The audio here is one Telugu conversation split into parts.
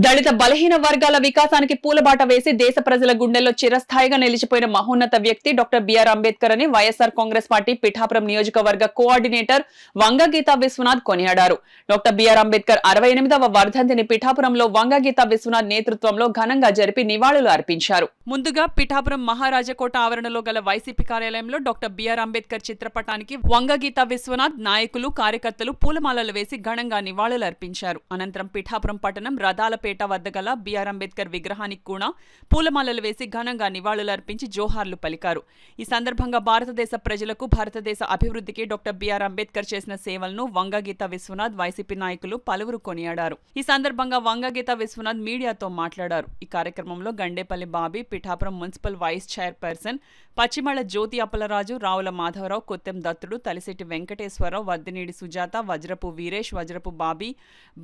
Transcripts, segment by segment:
దళిత బలహీన వర్గాల వికాసానికి పూలబాట వేసి దేశ ప్రజల గుండెల్లో చిరస్థాయిగా నిలిచిపోయిన మహోన్నత వ్యక్తి డాక్టర్ బిఆర్ అంబేద్కర్ అని వైఎస్ఆర్ కాంగ్రెస్ పార్టీ పిఠాపురం నియోజకవర్గ కోఆర్డినేటర్ వంగగీతా విశ్వనాథ్ కొనియాడారు. డాక్టర్ బిఆర్ అంబేద్కర్ 68వ వర్ధంతిని పిఠాపురంలో వంగగీతా విశ్వనాథ్ నేతృత్వంలో ఘనంగా జరిపి నివాళులు అర్పించారు. ముందుగా పిఠాపురం మహారాజకోట ఆవరణలో గల వైసీపీ కార్యాలయంలో డాక్టర్ బిఆర్ అంబేద్కర్ చిత్రపటానికి వంగగీతా విశ్వనాథ్ నాయకులు కార్యకర్తలు పూలమాలలు వేసి ఘనంగా నివాళులు అర్పించారు. అనంతరం పిఠాపురం పట్టణం రథాలపేట వద్ద గల బిఆర్ అంబేద్కర్ విగ్రహానికి కూడా పూలమాలలు వేసి ఘనంగా నివాళులు అర్పించి జోహార్లు పలికారు. ఈ సందర్భంగా భారతదేశ ప్రజలకు భారతదేశ అభివృద్ధికి డాక్టర్ బిఆర్ అంబేద్కర్ చేసిన సేవలను వంగగీతా విశ్వనాథ్ వైసీపీ నాయకులు పలువురు కొనియాడారు. ఈ సందర్భంగా వంగగీతా విశ్వనాథ్ మీడియాతో మాట్లాడారు. ఈ కార్యక్రమంలో Gandepalli Bobby, Pithapuram municipal vice chairperson Pachimala Jyothi Appalaraju, Ravula Madhavarao, Kottem Dattudu, Talisetti Venkateswararao, వద్దినేడి Sujatha, వజ్రపు వీరేష్, వజ్రపు బాబీ,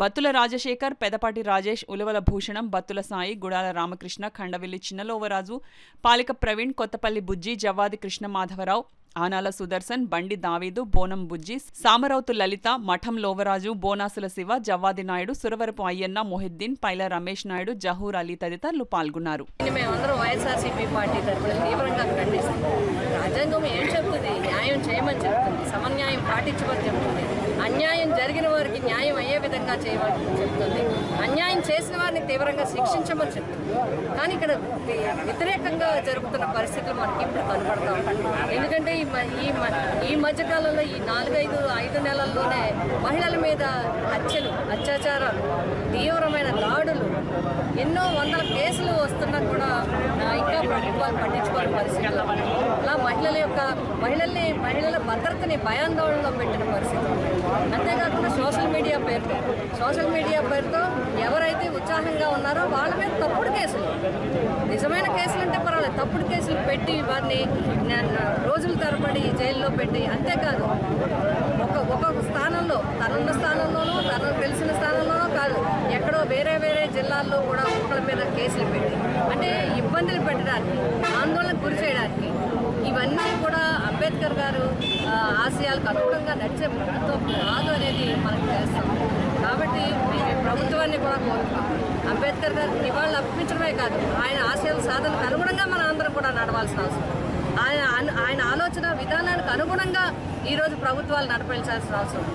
బత్తుల రాజశేఖర్, పెదపాటి రాజేష్, ఉలవల భూషణం, బత్తుల సాయి, గుడాల రామకృష్ణ, ఖండవిల్లి చిన్నలోవరాజు, పాలిక ప్రవీణ్, కొత్తపల్లి బుజ్జి, జవ్వాది కృష్ణమాధవరావు, ఆనాల సుదర్శన్, బండి దావీదు, బోనం బుజ్జి, సామరౌతు లలిత, మఠం లోవరాజు, బోనాసుల శివ, జవ్వాది నాయుడు, సురవరపు అయ్యన్న, మొహిద్దీన్, పైల రమేష్ నాయుడు, జహూర్ అలీ తదితరులు పాల్గొన్నారు. రాజ్యాంగం ఏం చెప్తుంది? న్యాయం చేయమని చెప్తుంది, సమన్యాయం పాటించమని చెప్తుంది, అన్యాయం జరిగిన వారికి న్యాయం అయ్యే విధంగా చేయమని చెప్తుంది, అన్యాయం చేసిన వారిని తీవ్రంగా శిక్షించమని చెప్తుంది. కానీ ఇక్కడ వ్యతిరేకంగా జరుగుతున్న పరిస్థితులు మనకి ఇప్పుడు కనపడతా ఉంటాయి. ఎందుకంటే ఈ మధ్యకాలంలో ఈ 4-5 నెలల్లోనే మహిళల మీద హత్యలు, అత్యాచారాలు, తీవ్రమైన దాడులు, ఎన్నో వందల కేసులు వస్తున్నా కూడా ఇంకా ప్రభుత్వాలు పట్టించుకోని పరిస్థితులు, అలా మహిళల భద్రతని భయాందోళనలో పెట్టిన పరిస్థితులు. అంతేకాకుండా సోషల్ మీడియా పేరుతో ఎవరైతే ఉత్సాహంగా ఉన్నారో వాళ్ళ మీద తప్పుడు కేసులు, నిజమైన కేసులు అంటే పర్వాలేదు, తప్పుడు కేసులు పెట్టి వారిని రోజుల తరబడి జైల్లో పెట్టి, అంతేకాదు ఒక్కొక్క స్థానంలో తనున్న స్థానంలోనూ తనకు తెలిసిన స్థానంలోనూ కాదు, ఎక్కడో వేరే జిల్లాల్లో కూడా ఒకళ్ళ మీద కేసులు పెట్టి అంటే ఇబ్బందులు పెట్టడానికి, ఆందోళనకు గురి చేయడానికి, ఇవన్నీ కూడా అంబేద్కర్ గారు ఆశయాలకు అనుగుణంగా నడిచే ప్రభుత్వం కాదు అనేది మనకు తెలుస్తాం. కాబట్టి ప్రభుత్వాన్ని కూడా కోరుతున్నాం, అంబేద్కర్ గారికి నివాళులు అర్పించడమే కాదు, ఆయన ఆశయాల సాధనకు అనుగుణంగా మన అందరం కూడా నడవాల్సిన అవసరం, ఆయన ఆలోచన విధానానికి అనుగుణంగా ఈరోజు ప్రభుత్వాలు నడిపించాల్సిన అవసరం.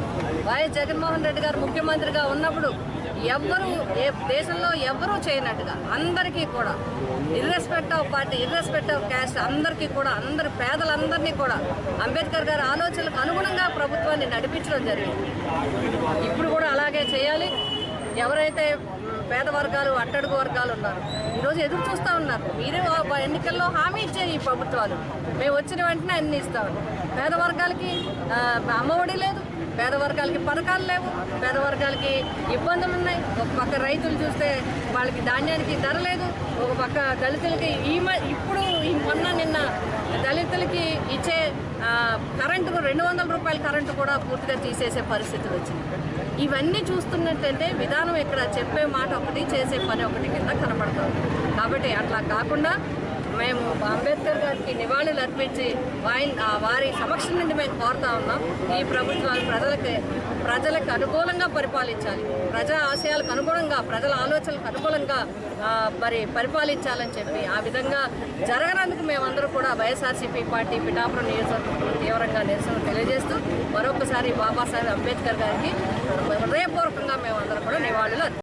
వైఎస్ జగన్మోహన్ రెడ్డి గారు ముఖ్యమంత్రిగా ఉన్నప్పుడు దేశంలో ఎవరూ చేయనట్టుగా అందరికీ కూడా ఇర్రెస్పెక్ట్ ఆఫ్ పార్టీ, ఇర్రెస్పెక్ట్ ఆఫ్ క్యాస్ట్, అందరికీ కూడా పేదలందరినీ కూడా అంబేద్కర్ గారి ఆలోచనలకు అనుగుణంగా ప్రభుత్వాన్ని నడిపించడం జరిగింది. ఇప్పుడు కూడా అలాగే చేయాలి. ఎవరైతే పేద వర్గాలు, అట్టడుగు వర్గాలు ఉన్నారు, ఈరోజు ఎదురు చూస్తూ ఉన్నారు. మీరే ఎన్నికల్లో హామీ ఇచ్చారు ఈ ప్రభుత్వాలు, మేము వచ్చిన వెంటనే అన్ని ఇస్తామని. పేద వర్గాలకి అమ్మఒడి లేదు, పేద వర్గాలకి పథకాలు లేవు, పేద వర్గాలకి ఇబ్బందులు ఉన్నాయి. ఒక పక్క రైతులు చూస్తే వాళ్ళకి ధాన్యానికి ధర లేదు, ఒక పక్క దళితులకి ఇప్పుడు నిన్న దళితులకి ఇచ్చే కరెంటు 200 రూపాయల కరెంటు కూడా పూర్తిగా తీసేసే పరిస్థితులు వచ్చింది. ఇవన్నీ చూస్తున్నట్టయితే విధానం ఇక్కడ చెప్పే మాట ఒకటి, చేసే పని ఒకటి కింద కనపడతాం. కాబట్టి అట్లా కాకుండా మేము అంబేద్కర్ గారికి నివాళులు అర్పించి వారి సమక్షం నుండి మేము కోరుతా ఉన్నాం, ఈ ప్రభుత్వాలు ప్రజలకు అనుకూలంగా పరిపాలించాలి, ప్రజా ఆశయాలకు అనుగుణంగా, ప్రజల ఆలోచనలకు అనుకూలంగా పరిపాలించాలని చెప్పి, ఆ విధంగా జరగనందుకు మేమందరూ కూడా వైఎస్ఆర్సీపీ పార్టీ పిఠాపురం నియోజకవర్గంలో తీవ్రంగా నిరసన తెలియజేస్తూ మరొకసారి బాబాసాహెబ్ అంబేద్కర్ గారికి హృదయపూర్వకంగా మేమందరం కూడా నివాళులు